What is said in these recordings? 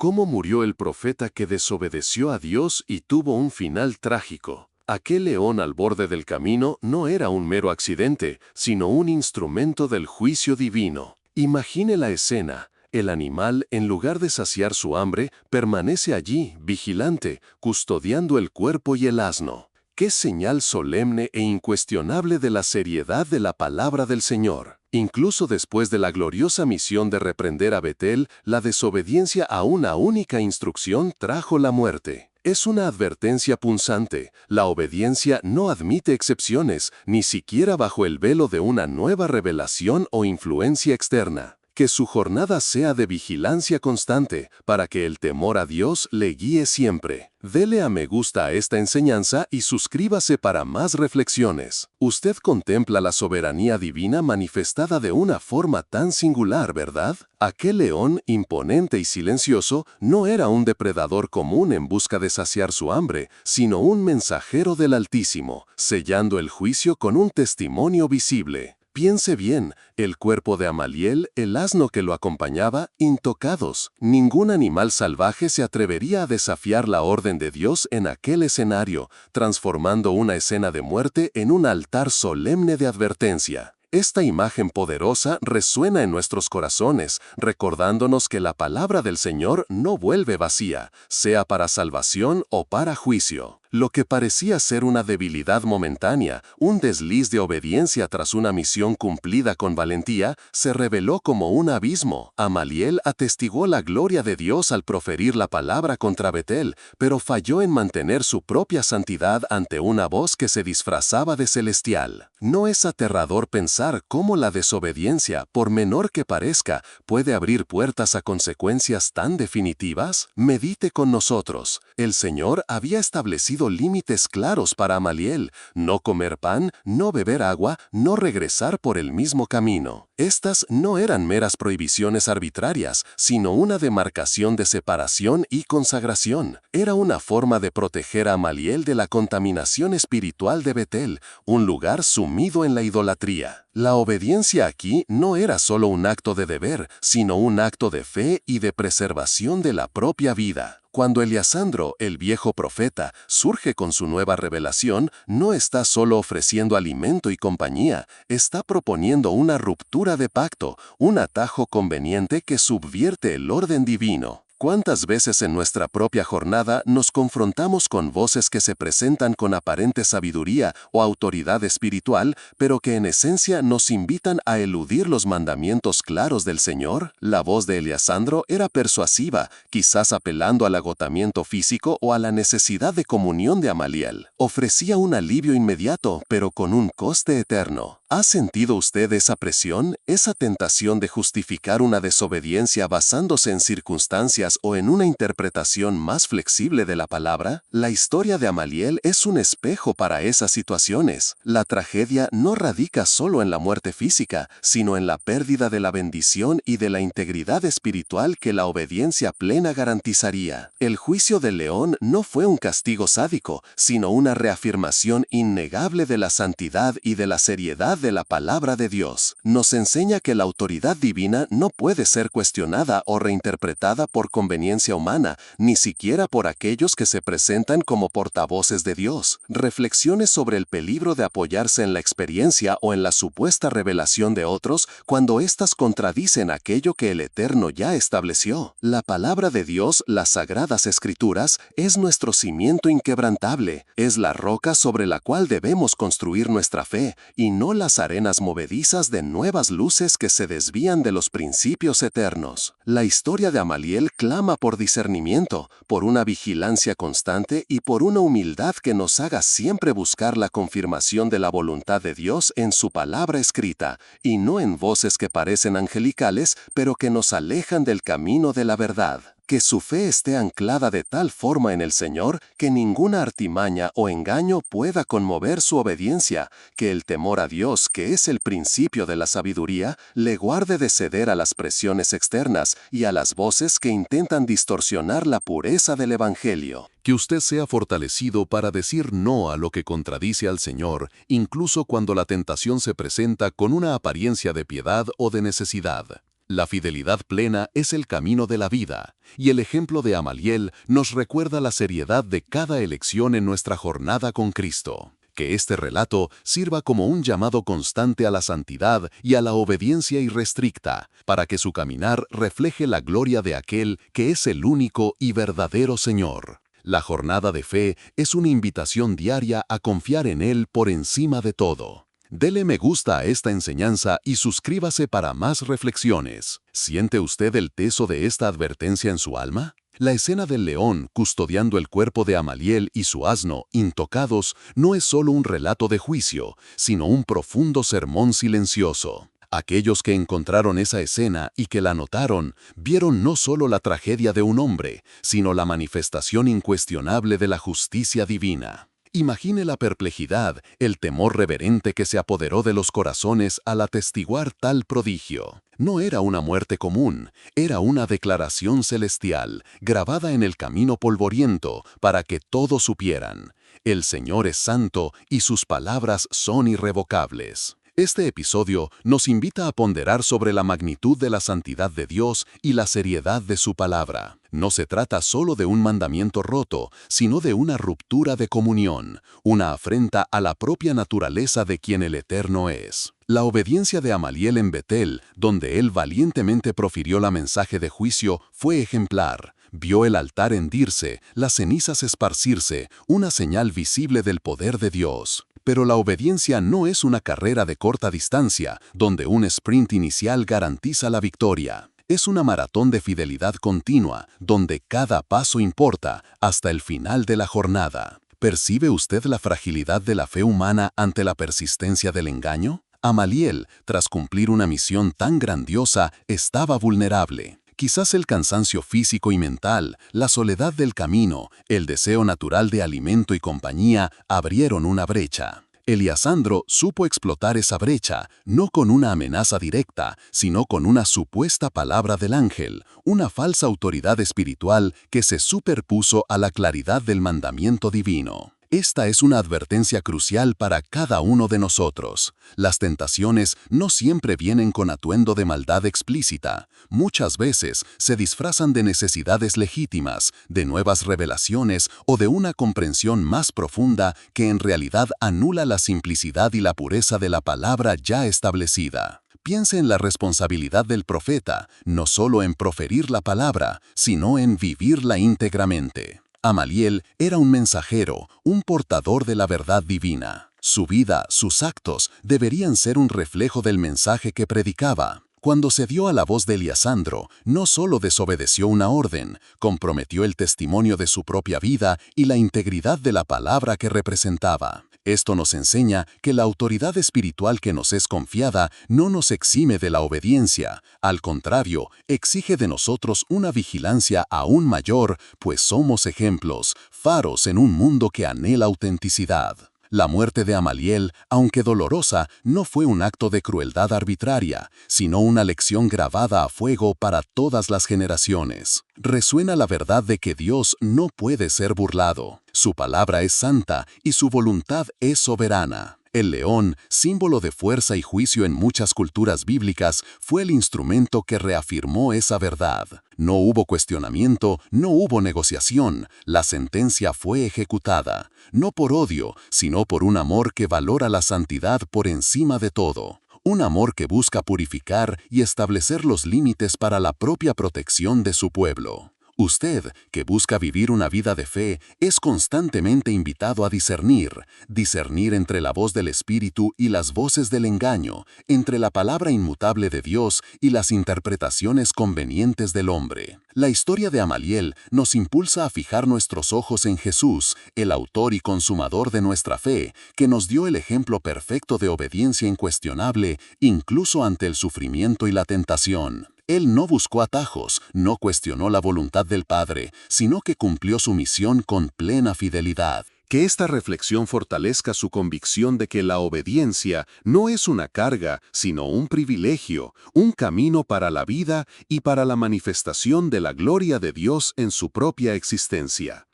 ¿Cómo murió el profeta que desobedeció a Dios y tuvo un final trágico? Aquel león al borde del camino no era un mero accidente, sino un instrumento del juicio divino. Imagine la escena. El animal, en lugar de saciar su hambre, permanece allí, vigilante, custodiando el cuerpo y el asno. ¡Qué señal solemne e incuestionable de la seriedad de la palabra del Señor! Incluso después de la gloriosa misión de reprender a Betel, la desobediencia a una única instrucción trajo la muerte. Es una advertencia punzante. La obediencia no admite excepciones, ni siquiera bajo el velo de una nueva revelación o influencia externa. Que su jornada sea de vigilancia constante, para que el temor a Dios le guíe siempre. Dele a me gusta a esta enseñanza y suscríbase para más reflexiones. Usted contempla la soberanía divina manifestada de una forma tan singular, ¿verdad? Aquel león, imponente y silencioso, no era un depredador común en busca de saciar su hambre, sino un mensajero del Altísimo, sellando el juicio con un testimonio visible. Piense bien, el cuerpo de Amaliel, el asno que lo acompañaba, intocados. Ningún animal salvaje se atrevería a desafiar la orden de Dios en aquel escenario, transformando una escena de muerte en un altar solemne de advertencia. Esta imagen poderosa resuena en nuestros corazones, recordándonos que la palabra del Señor no vuelve vacía, sea para salvación o para juicio. Lo que parecía ser una debilidad momentánea, un desliz de obediencia tras una misión cumplida con valentía, se reveló como un abismo. Amaliel atestiguó la gloria de Dios al proferir la palabra contra Betel, pero falló en mantener su propia santidad ante una voz que se disfrazaba de celestial. ¿No es aterrador pensar cómo la desobediencia, por menor que parezca, puede abrir puertas a consecuencias tan definitivas? Medite con nosotros. El Señor había establecido límites claros para Amaliel: no comer pan, no beber agua, no regresar por el mismo camino. Estas no eran meras prohibiciones arbitrarias, sino una demarcación de separación y consagración. Era una forma de proteger a Amaliel de la contaminación espiritual de Betel, un lugar sumido en la idolatría. La obediencia aquí no era solo un acto de deber, sino un acto de fe y de preservación de la propia vida. Cuando Eliasandro, el viejo profeta, surge con su nueva revelación, no está solo ofreciendo alimento y compañía, está proponiendo una ruptura de pacto, un atajo conveniente que subvierte el orden divino. ¿Cuántas veces en nuestra propia jornada nos confrontamos con voces que se presentan con aparente sabiduría o autoridad espiritual, pero que en esencia nos invitan a eludir los mandamientos claros del Señor? La voz de Eliasandro era persuasiva, quizás apelando al agotamiento físico o a la necesidad de comunión de Amaliel. Ofrecía un alivio inmediato, pero con un coste eterno. ¿Ha sentido usted esa presión, esa tentación de justificar una desobediencia basándose en circunstancias o en una interpretación más flexible de la palabra? La historia de Amaliel es un espejo para esas situaciones. La tragedia no radica solo en la muerte física, sino en la pérdida de la bendición y de la integridad espiritual que la obediencia plena garantizaría. El juicio del león no fue un castigo sádico, sino una reafirmación innegable de la santidad y de la seriedad de la palabra de Dios. Nos enseña que la autoridad divina no puede ser cuestionada o reinterpretada por conveniencia humana, ni siquiera por aquellos que se presentan como portavoces de Dios. Reflexiones sobre el peligro de apoyarse en la experiencia o en la supuesta revelación de otros cuando éstas contradicen aquello que el Eterno ya estableció. La palabra de Dios, las Sagradas Escrituras, es nuestro cimiento inquebrantable, es la roca sobre la cual debemos construir nuestra fe, y no las arenas movedizas de nuevas luces que se desvían de los principios eternos. La historia de Amaliel clama por discernimiento, por una vigilancia constante y por una humildad que nos haga siempre buscar la confirmación de la voluntad de Dios en su palabra escrita, y no en voces que parecen angelicales, pero que nos alejan del camino de la verdad. Que su fe esté anclada de tal forma en el Señor que ninguna artimaña o engaño pueda conmover su obediencia, que el temor a Dios, que es el principio de la sabiduría, le guarde de ceder a las presiones externas y a las voces que intentan distorsionar la pureza del Evangelio. Que usted sea fortalecido para decir no a lo que contradice al Señor, incluso cuando la tentación se presenta con una apariencia de piedad o de necesidad. La fidelidad plena es el camino de la vida, y el ejemplo de Amaliel nos recuerda la seriedad de cada elección en nuestra jornada con Cristo. Que este relato sirva como un llamado constante a la santidad y a la obediencia irrestricta, para que su caminar refleje la gloria de aquel que es el único y verdadero Señor. La jornada de fe es una invitación diaria a confiar en Él por encima de todo. Dele me gusta a esta enseñanza y suscríbase para más reflexiones. ¿Siente usted el peso de esta advertencia en su alma? La escena del león custodiando el cuerpo de Amaliel y su asno, intocados, no es solo un relato de juicio, sino un profundo sermón silencioso. Aquellos que encontraron esa escena y que la notaron, vieron no solo la tragedia de un hombre, sino la manifestación incuestionable de la justicia divina. Imagine la perplejidad, el temor reverente que se apoderó de los corazones al atestiguar tal prodigio. No era una muerte común, era una declaración celestial, grabada en el camino polvoriento, para que todos supieran: el Señor es santo y sus palabras son irrevocables. Este episodio nos invita a ponderar sobre la magnitud de la santidad de Dios y la seriedad de su palabra. No se trata solo de un mandamiento roto, sino de una ruptura de comunión, una afrenta a la propia naturaleza de quien el Eterno es. La obediencia de Amaliel en Betel, donde él valientemente profirió la mensaje de juicio, fue ejemplar. Vio el altar hendirse, las cenizas esparcirse, una señal visible del poder de Dios. Pero la obediencia no es una carrera de corta distancia, donde un sprint inicial garantiza la victoria. Es una maratón de fidelidad continua, donde cada paso importa hasta el final de la jornada. ¿Percibe usted la fragilidad de la fe humana ante la persistencia del engaño? Amaliel, tras cumplir una misión tan grandiosa, estaba vulnerable. Quizás el cansancio físico y mental, la soledad del camino, el deseo natural de alimento y compañía abrieron una brecha. Eliasandro supo explotar esa brecha, no con una amenaza directa, sino con una supuesta palabra del ángel, una falsa autoridad espiritual que se superpuso a la claridad del mandamiento divino. Esta es una advertencia crucial para cada uno de nosotros. Las tentaciones no siempre vienen con atuendo de maldad explícita. Muchas veces se disfrazan de necesidades legítimas, de nuevas revelaciones o de una comprensión más profunda que en realidad anula la simplicidad y la pureza de la palabra ya establecida. Piense en la responsabilidad del profeta, no solo en proferir la palabra, sino en vivirla íntegramente. Amaliel era un mensajero, un portador de la verdad divina. Su vida, sus actos, deberían ser un reflejo del mensaje que predicaba. Cuando se dio a la voz de Eliasandro, no solo desobedeció una orden, comprometió el testimonio de su propia vida y la integridad de la palabra que representaba. Esto nos enseña que la autoridad espiritual que nos es confiada no nos exime de la obediencia. Al contrario, exige de nosotros una vigilancia aún mayor, pues somos ejemplos, faros en un mundo que anhela autenticidad. La muerte de Amaliel, aunque dolorosa, no fue un acto de crueldad arbitraria, sino una lección grabada a fuego para todas las generaciones. Resuena la verdad de que Dios no puede ser burlado. Su palabra es santa y su voluntad es soberana. El león, símbolo de fuerza y juicio en muchas culturas bíblicas, fue el instrumento que reafirmó esa verdad. No hubo cuestionamiento, no hubo negociación, la sentencia fue ejecutada, no por odio, sino por un amor que valora la santidad por encima de todo. Un amor que busca purificar y establecer los límites para la propia protección de su pueblo. Usted, que busca vivir una vida de fe, es constantemente invitado a discernir entre la voz del Espíritu y las voces del engaño, entre la palabra inmutable de Dios y las interpretaciones convenientes del hombre. La historia de Amaliel nos impulsa a fijar nuestros ojos en Jesús, el autor y consumador de nuestra fe, que nos dio el ejemplo perfecto de obediencia incuestionable, incluso ante el sufrimiento y la tentación. Él no buscó atajos, no cuestionó la voluntad del Padre, sino que cumplió su misión con plena fidelidad. Que esta reflexión fortalezca su convicción de que la obediencia no es una carga, sino un privilegio, un camino para la vida y para la manifestación de la gloria de Dios en su propia existencia.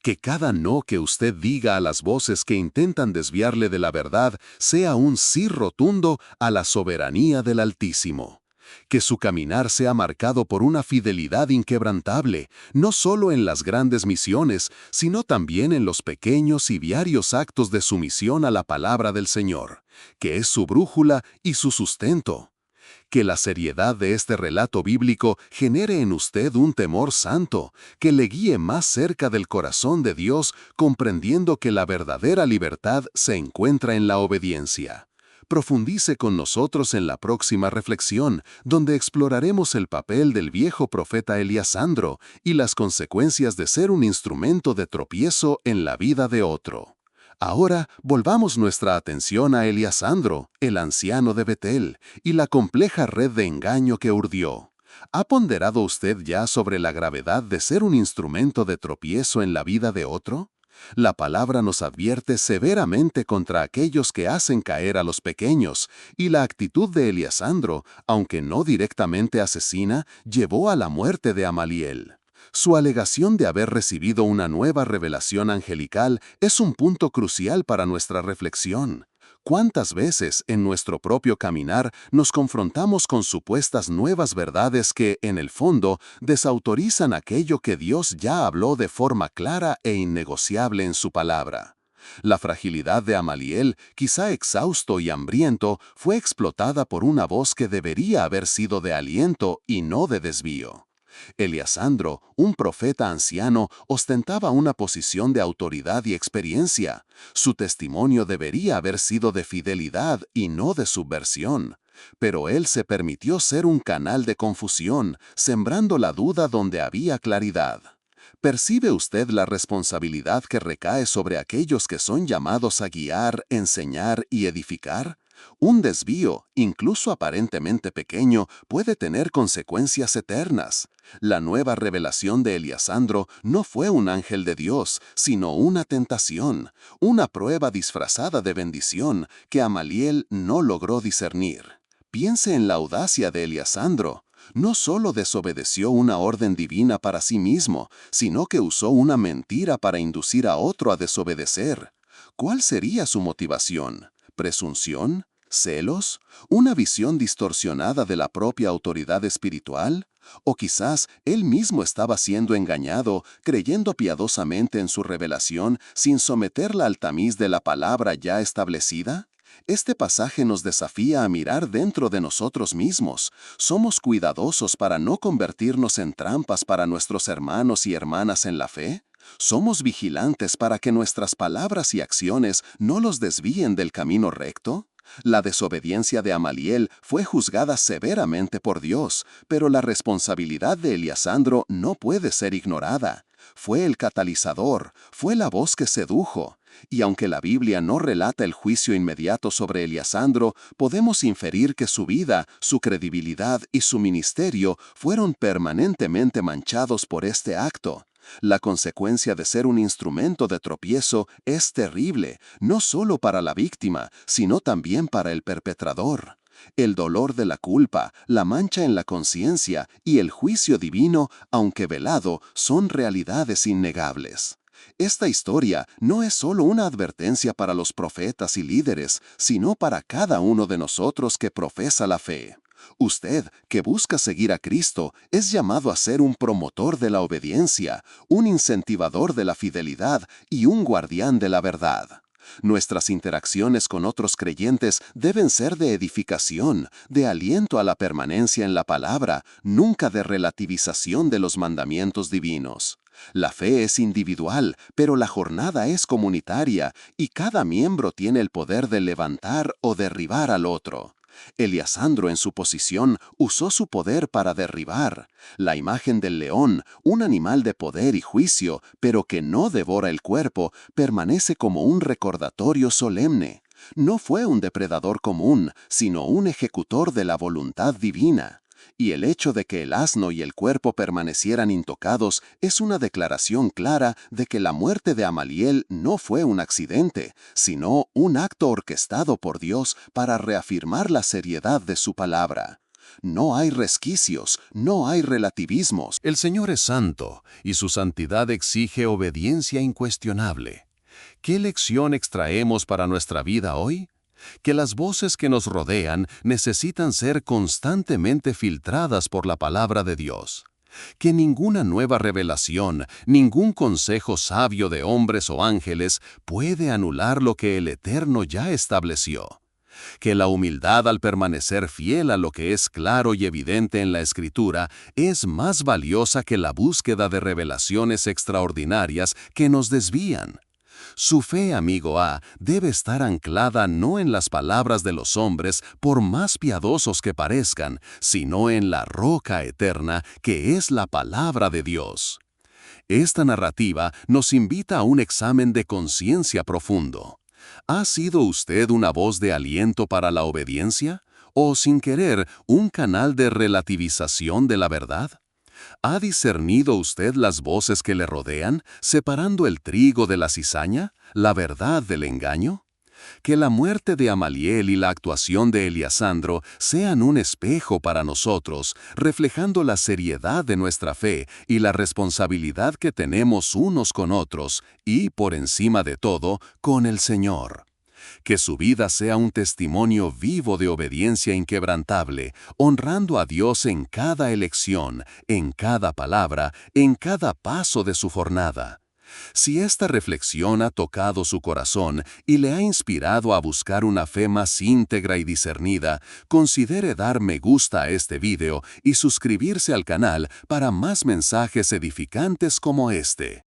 Que cada no que usted diga a las voces que intentan desviarle de la verdad sea un sí rotundo a la soberanía del Altísimo. Que su caminar sea marcado por una fidelidad inquebrantable, no solo en las grandes misiones, sino también en los pequeños y diarios actos de sumisión a la palabra del Señor, que es su brújula y su sustento. Que la seriedad de este relato bíblico genere en usted un temor santo, que le guíe más cerca del corazón de Dios, comprendiendo que la verdadera libertad se encuentra en la obediencia. Profundice con nosotros en la próxima reflexión, donde exploraremos el papel del viejo profeta Eliasandro y las consecuencias de ser un instrumento de tropiezo en la vida de otro. Ahora volvamos nuestra atención a Eliasandro, el anciano de Betel, y la compleja red de engaño que urdió. ¿Ha ponderado usted ya sobre la gravedad de ser un instrumento de tropiezo en la vida de otro? La palabra nos advierte severamente contra aquellos que hacen caer a los pequeños, y la actitud de Eliasandro, aunque no directamente asesina, llevó a la muerte de Amaliel. Su alegación de haber recibido una nueva revelación angelical es un punto crucial para nuestra reflexión. ¿Cuántas veces en nuestro propio caminar nos confrontamos con supuestas nuevas verdades que, en el fondo, desautorizan aquello que Dios ya habló de forma clara e innegociable en su palabra? La fragilidad de Amaliel, quizá exhausto y hambriento, fue explotada por una voz que debería haber sido de aliento y no de desvío. Eliasandro, un profeta anciano, ostentaba una posición de autoridad y experiencia. Su testimonio debería haber sido de fidelidad y no de subversión. Pero él se permitió ser un canal de confusión, sembrando la duda donde había claridad. ¿Percibe usted la responsabilidad que recae sobre aquellos que son llamados a guiar, enseñar y edificar? Un desvío, incluso aparentemente pequeño, puede tener consecuencias eternas. La nueva revelación de Eliasandro no fue un ángel de Dios, sino una tentación, una prueba disfrazada de bendición que Amaliel no logró discernir. Piense en la audacia de Eliasandro. No solo desobedeció una orden divina para sí mismo, sino que usó una mentira para inducir a otro a desobedecer. ¿Cuál sería su motivación? ¿Presunción? ¿Celos? ¿Una visión distorsionada de la propia autoridad espiritual? ¿O quizás él mismo estaba siendo engañado, creyendo piadosamente en su revelación sin someterla al tamiz de la palabra ya establecida? Este pasaje nos desafía a mirar dentro de nosotros mismos. ¿Somos cuidadosos para no convertirnos en trampas para nuestros hermanos y hermanas en la fe? ¿Somos vigilantes para que nuestras palabras y acciones no los desvíen del camino recto? La desobediencia de Amaliel fue juzgada severamente por Dios, pero la responsabilidad de Eliasandro no puede ser ignorada. Fue el catalizador, fue la voz que sedujo. Y aunque la Biblia no relata el juicio inmediato sobre Eliasandro, podemos inferir que su vida, su credibilidad y su ministerio fueron permanentemente manchados por este acto. La consecuencia de ser un instrumento de tropiezo es terrible, no solo para la víctima, sino también para el perpetrador. El dolor de la culpa, la mancha en la conciencia y el juicio divino, aunque velado, son realidades innegables. Esta historia no es solo una advertencia para los profetas y líderes, sino para cada uno de nosotros que profesa la fe. Usted, que busca seguir a Cristo, es llamado a ser un promotor de la obediencia, un incentivador de la fidelidad y un guardián de la verdad. Nuestras interacciones con otros creyentes deben ser de edificación, de aliento a la permanencia en la palabra, nunca de relativización de los mandamientos divinos. La fe es individual, pero la jornada es comunitaria y cada miembro tiene el poder de levantar o derribar al otro. Eliasandro en su posición usó su poder para derribar. La imagen del león, un animal de poder y juicio, pero que no devora el cuerpo, permanece como un recordatorio solemne. No fue un depredador común, sino un ejecutor de la voluntad divina. Y el hecho de que el asno y el cuerpo permanecieran intocados es una declaración clara de que la muerte de Amaliel no fue un accidente, sino un acto orquestado por Dios para reafirmar la seriedad de su palabra. No hay resquicios, no hay relativismos. El Señor es santo, y su santidad exige obediencia incuestionable. ¿Qué lección extraemos para nuestra vida hoy? que las voces que nos rodean necesitan ser constantemente filtradas por la palabra de Dios, que ninguna nueva revelación, ningún consejo sabio de hombres o ángeles puede anular lo que el Eterno ya estableció, que la humildad al permanecer fiel a lo que es claro y evidente en la Escritura es más valiosa que la búsqueda de revelaciones extraordinarias que nos desvían. Su fe, amigo A, debe estar anclada no en las palabras de los hombres, por más piadosos que parezcan, sino en la roca eterna que es la palabra de Dios. Esta narrativa nos invita a un examen de conciencia profundo. ¿Ha sido usted una voz de aliento para la obediencia? ¿O, sin querer, un canal de relativización de la verdad? ¿Ha discernido usted las voces que le rodean, separando el trigo de la cizaña, la verdad del engaño? Que la muerte de Amaliel y la actuación de Eliasandro sean un espejo para nosotros, reflejando la seriedad de nuestra fe y la responsabilidad que tenemos unos con otros y, por encima de todo, con el Señor. Que su vida sea un testimonio vivo de obediencia inquebrantable, honrando a Dios en cada elección, en cada palabra, en cada paso de su jornada. Si esta reflexión ha tocado su corazón y le ha inspirado a buscar una fe más íntegra y discernida, considere dar me gusta a este video y suscribirse al canal para más mensajes edificantes como este.